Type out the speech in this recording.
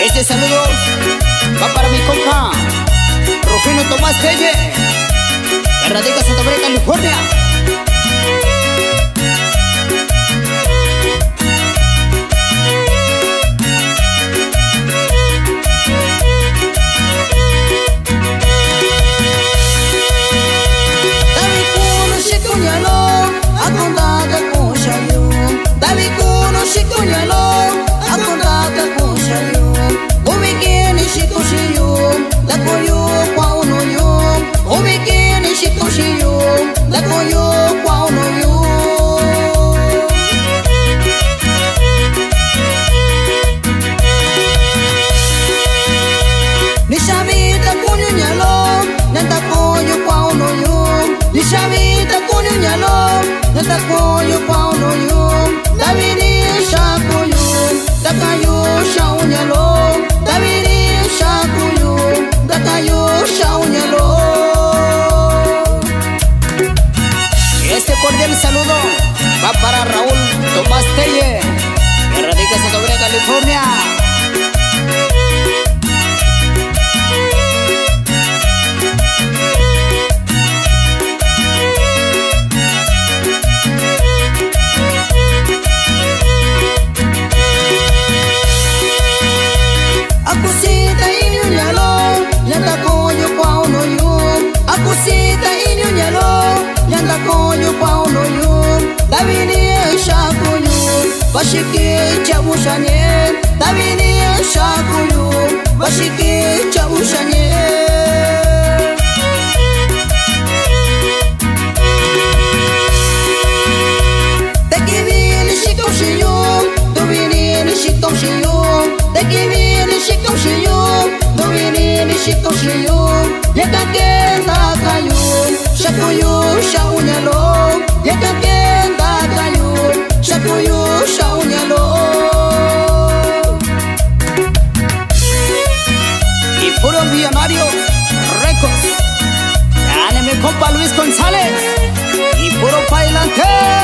Este saludo va para mi compa Rufino Tomás Telle, que radica en Santa María, California. Nishavita kunyu nyalo, nata koyo pauno yo, Davidi shakuyu, dakayo shau nyalo, Davidi shakuyu, dakayo shau nyalo. Este cordial saludo va para Raúl Tomás Telle, que radica en Santa María, California. Davidi shakuyu, bashiki chabushanye. Davidi shakuyu, bashiki chabushanye. Tekivini shikoshiyu, duvini shikoshiyu, tekivini shikoshiyu, duvini shikoshiyu. Yekakenda kayu, shakuyu shaunyalo. Yekakenda kayu, shakuyu shaunyalo. Y puro millonario Records, dale mi compa Luis González y puro bailante.